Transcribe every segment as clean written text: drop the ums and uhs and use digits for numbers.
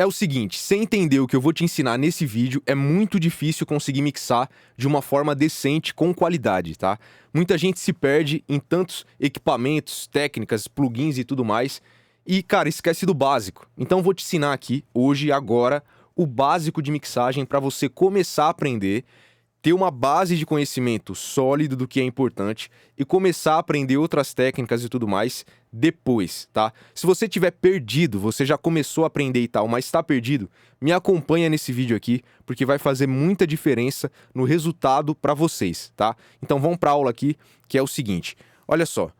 É o seguinte, sem entender o que eu vou te ensinar nesse vídeo, é muito difícil conseguir mixar de uma forma decente, com qualidade, tá? Muita gente se perde em tantos equipamentos, técnicas, plugins e tudo mais, e, cara, esquece do básico. Então eu vou te ensinar aqui, hoje, agora, o básico de mixagem para você começar a aprender, ter uma base de conhecimento sólido do que é importante e começar a aprender outras técnicas e tudo mais depois, tá? Se você tiver perdido, você já começou a aprender e tal, mas está perdido, me acompanha nesse vídeo aqui, porque vai fazer muita diferença no resultado para vocês, tá? Então vamos para a aula aqui, que é o seguinte. Olha só.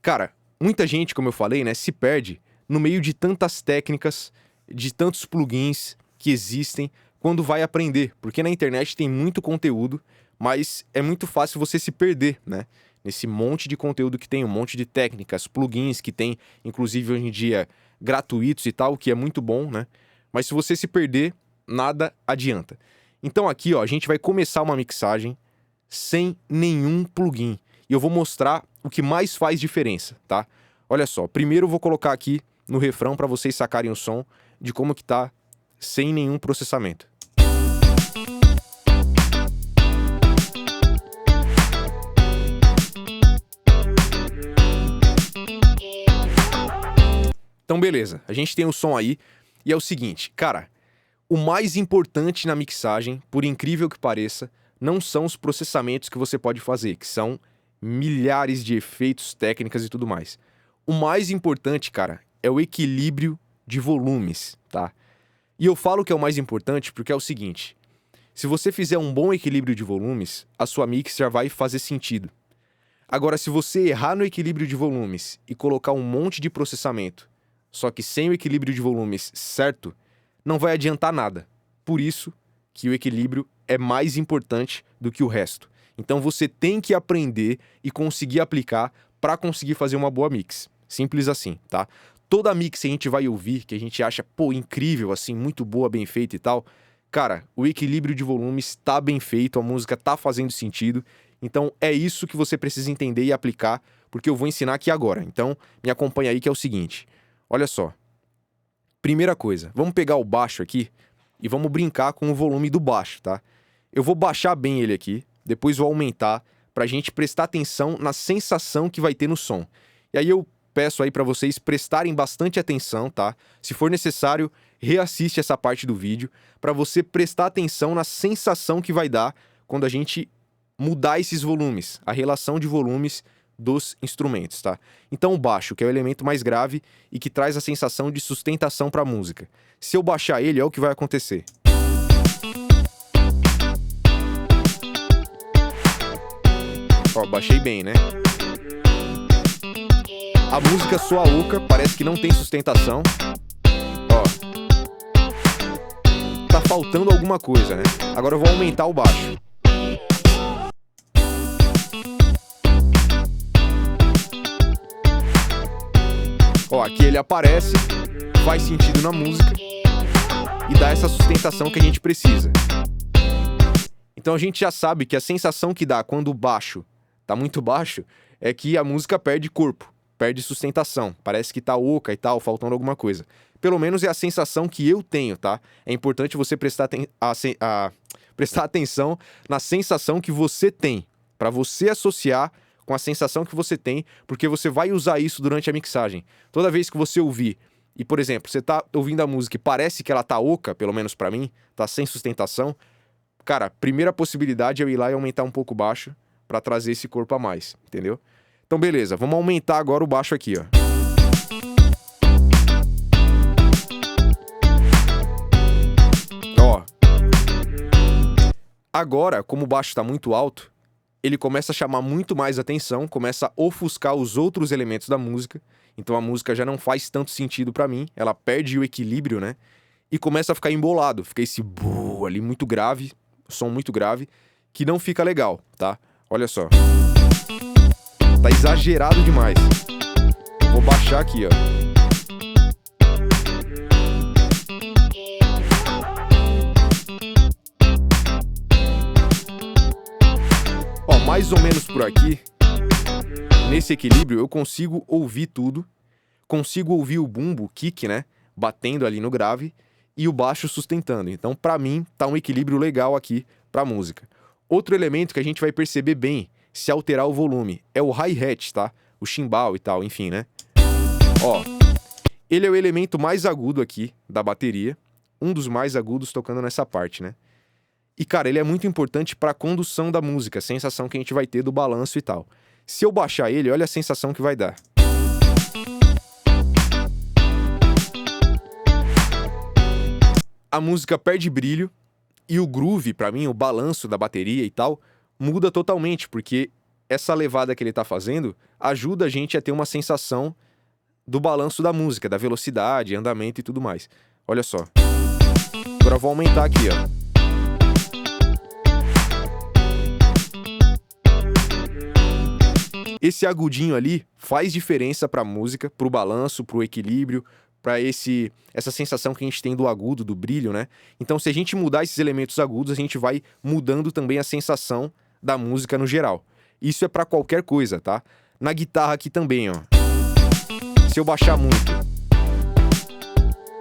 Cara, muita gente, como eu falei, né, se perde no meio de tantas técnicas, de tantos plugins que existem quando vai aprender, porque na internet tem muito conteúdo, mas é muito fácil você se perder, né? Nesse monte de conteúdo que tem, um monte de técnicas, plugins que tem, inclusive hoje em dia gratuitos e tal, que é muito bom, né? Mas se você se perder, nada adianta. Então aqui, ó, a gente vai começar uma mixagem sem nenhum plugin. E eu vou mostrar o que mais faz diferença, tá? Olha só, primeiro eu vou colocar aqui no refrão para vocês sacarem o som de como que tá sem nenhum processamento. Então beleza, a gente tem o som aí, e é o seguinte, cara, o mais importante na mixagem, por incrível que pareça, não são os processamentos que você pode fazer, que são milhares de efeitos, técnicas e tudo mais. O mais importante, cara, é o equilíbrio de volumes, tá? E eu falo que é o mais importante porque é o seguinte, se você fizer um bom equilíbrio de volumes, a sua mix já vai fazer sentido. Agora, se você errar no equilíbrio de volumes e colocar um monte de processamento, só que sem o equilíbrio de volumes certo, não vai adiantar nada. Por isso que o equilíbrio é mais importante do que o resto. Então você tem que aprender e conseguir aplicar para conseguir fazer uma boa mix. Simples assim, tá? Toda mix que a gente vai ouvir, que a gente acha, pô, incrível, assim, muito boa, bem feita e tal, cara, o equilíbrio de volumes tá bem feito, a música tá fazendo sentido. Então é isso que você precisa entender e aplicar, porque eu vou ensinar aqui agora. Então me acompanha aí que é o seguinte. Olha só, primeira coisa, vamos pegar o baixo aqui e vamos brincar com o volume do baixo, tá? Eu vou baixar bem ele aqui, depois vou aumentar pra gente prestar atenção na sensação que vai ter no som. E aí eu peço aí pra vocês prestarem bastante atenção, tá? Se for necessário, reassiste essa parte do vídeo pra você prestar atenção na sensação que vai dar quando a gente mudar esses volumes, a relação de volumes dos instrumentos, tá? Então o baixo, que é o elemento mais grave e que traz a sensação de sustentação para a música. Se eu baixar ele, é o que vai acontecer. Ó, baixei bem, né? A música soa oca, parece que não tem sustentação. Ó. Tá faltando alguma coisa, né? Agora eu vou aumentar o baixo. Ó, aqui ele aparece, faz sentido na música e dá essa sustentação que a gente precisa. Então a gente já sabe que a sensação que dá quando o baixo tá muito baixo é que a música perde corpo, perde sustentação, parece que tá oca e tal, faltando alguma coisa. Pelo menos é a sensação que eu tenho, tá? É importante você prestar atenção na sensação que você tem, para você associar com a sensação que você tem, porque você vai usar isso durante a mixagem. Toda vez que você ouvir, e por exemplo, você tá ouvindo a música e parece que ela tá oca, pelo menos pra mim, tá sem sustentação, cara, a primeira possibilidade é eu ir lá e aumentar um pouco o baixo pra trazer esse corpo a mais, entendeu? Então beleza, vamos aumentar agora o baixo aqui, ó. Ó. Agora, como o baixo tá muito alto, ele começa a chamar muito mais atenção, começa a ofuscar os outros elementos da música, então a música já não faz tanto sentido pra mim, ela perde o equilíbrio, né? E começa a ficar embolado, fica esse buh ali muito grave, som muito grave, que não fica legal, tá? Olha só. Tá exagerado demais. Eu vou baixar aqui, ó. Mais ou menos por aqui, nesse equilíbrio, eu consigo ouvir tudo, consigo ouvir o bumbo, o kick, né, batendo ali no grave, e o baixo sustentando. Então, pra mim, tá um equilíbrio legal aqui pra música. Outro elemento que a gente vai perceber bem se alterar o volume é o hi-hat, tá? O chimbal e tal, enfim, né? Ó, ele é o elemento mais agudo aqui da bateria, um dos mais agudos tocando nessa parte, né? E, cara, ele é muito importante para a condução da música, a sensação que a gente vai ter do balanço e tal. Se eu baixar ele, olha a sensação que vai dar. A música perde brilho e o groove, pra mim, o balanço da bateria e tal, muda totalmente, porque essa levada que ele tá fazendo ajuda a gente a ter uma sensação do balanço da música, da velocidade, andamento e tudo mais. Olha só. Agora eu vou aumentar aqui, ó. Esse agudinho ali faz diferença pra música, pro balanço, pro equilíbrio, pra essa sensação que a gente tem do agudo, do brilho, né? Então, se a gente mudar esses elementos agudos, a gente vai mudando também a sensação da música no geral. Isso é pra qualquer coisa, tá? Na guitarra aqui também, ó. Se eu baixar muito,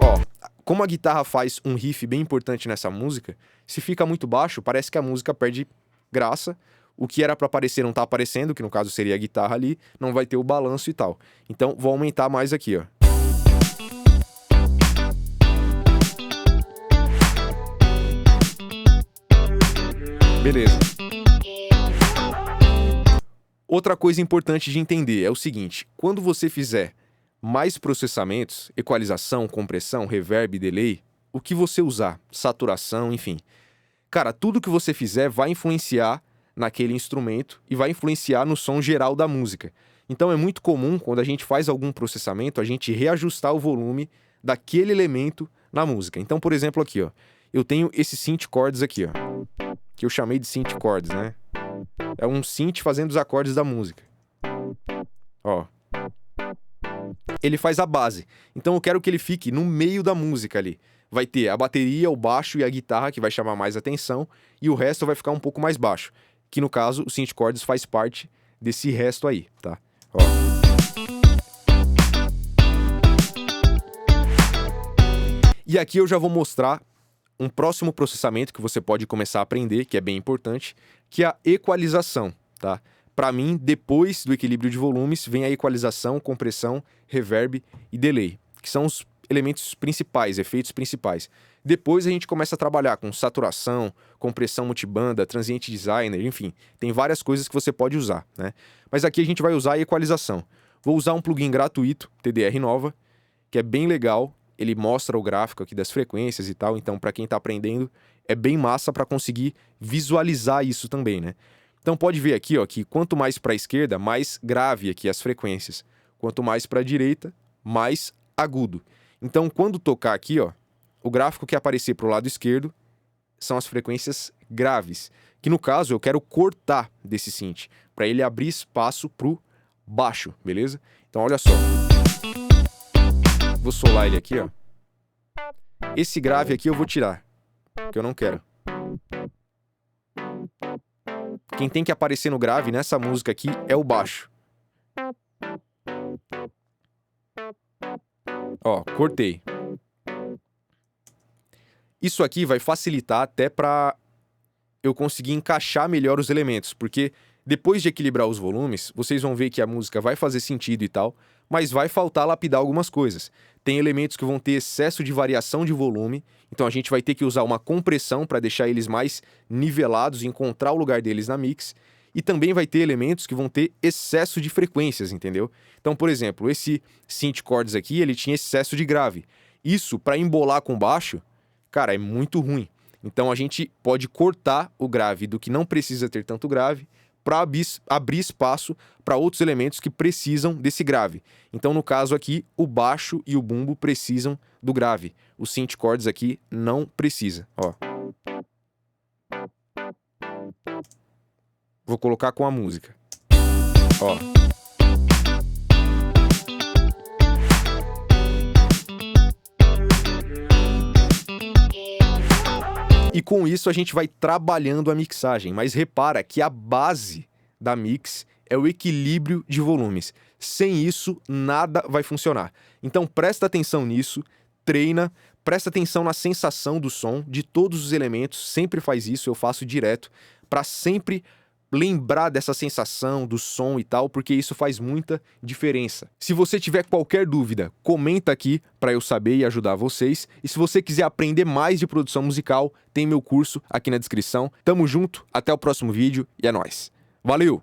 ó, como a guitarra faz um riff bem importante nessa música, se fica muito baixo, parece que a música perde graça. O que era pra aparecer não tá aparecendo, que no caso seria a guitarra ali, não vai ter o balanço e tal. Então, vou aumentar mais aqui, ó. Beleza. Outra coisa importante de entender é o seguinte, quando você fizer mais processamentos, equalização, compressão, reverb, delay, o que você usar, saturação, enfim. Cara, tudo que você fizer vai influenciar naquele instrumento e vai influenciar no som geral da música. Então é muito comum, quando a gente faz algum processamento, a gente reajustar o volume daquele elemento na música. Então, por exemplo, aqui, ó, eu tenho esse synth chords aqui, ó, que eu chamei de synth chords, né? É um synth fazendo os acordes da música. Ó. Ele faz a base. Então eu quero que ele fique no meio da música ali. Vai ter a bateria, o baixo e a guitarra, que vai chamar mais atenção, e o resto vai ficar um pouco mais baixo. Que no caso, o synth chords faz parte desse resto aí, tá? Ó. E aqui eu já vou mostrar um próximo processamento que você pode começar a aprender, que é bem importante, que é a equalização, tá? Para mim, depois do equilíbrio de volumes, vem a equalização, compressão, reverb e delay, que são os elementos principais, efeitos principais. Depois a gente começa a trabalhar com saturação, compressão multibanda, transient designer, enfim, tem várias coisas que você pode usar, né? Mas aqui a gente vai usar a equalização. Vou usar um plugin gratuito, TDR Nova, que é bem legal, ele mostra o gráfico aqui das frequências e tal, então para quem tá aprendendo é bem massa para conseguir visualizar isso também, né? Então pode ver aqui, ó, que quanto mais para a esquerda, mais grave aqui as frequências. Quanto mais para a direita, mais agudo. Então quando tocar aqui, ó, o gráfico que aparecer para o lado esquerdo são as frequências graves, que no caso eu quero cortar desse synth, para ele abrir espaço pro baixo, beleza? Então olha só. Vou solar ele aqui, ó. Esse grave aqui eu vou tirar, que eu não quero. Quem tem que aparecer no grave nessa música aqui é o baixo. Ó, cortei. Isso aqui vai facilitar até para eu conseguir encaixar melhor os elementos, porque depois de equilibrar os volumes, vocês vão ver que a música vai fazer sentido e tal, mas vai faltar lapidar algumas coisas. Tem elementos que vão ter excesso de variação de volume, então a gente vai ter que usar uma compressão para deixar eles mais nivelados e encontrar o lugar deles na mix, e também vai ter elementos que vão ter excesso de frequências, entendeu? Então, por exemplo, esse synth chords aqui, ele tinha excesso de grave. Isso, para embolar com baixo, cara, é muito ruim. Então a gente pode cortar o grave do que não precisa ter tanto grave para abrir espaço para outros elementos que precisam desse grave. Então, no caso aqui, o baixo e o bumbo precisam do grave. O synth chords aqui não precisa, ó. Vou colocar com a música. Ó. E com isso a gente vai trabalhando a mixagem, mas repara que a base da mix é o equilíbrio de volumes. Sem isso, nada vai funcionar. Então presta atenção nisso, treina, presta atenção na sensação do som, de todos os elementos, sempre faz isso, eu faço direto, para sempre lembrar dessa sensação, do som e tal, porque isso faz muita diferença. Se você tiver qualquer dúvida, comenta aqui para eu saber e ajudar vocês. E se você quiser aprender mais de produção musical, tem meu curso aqui na descrição. Tamo junto, até o próximo vídeo e é nóis. Valeu!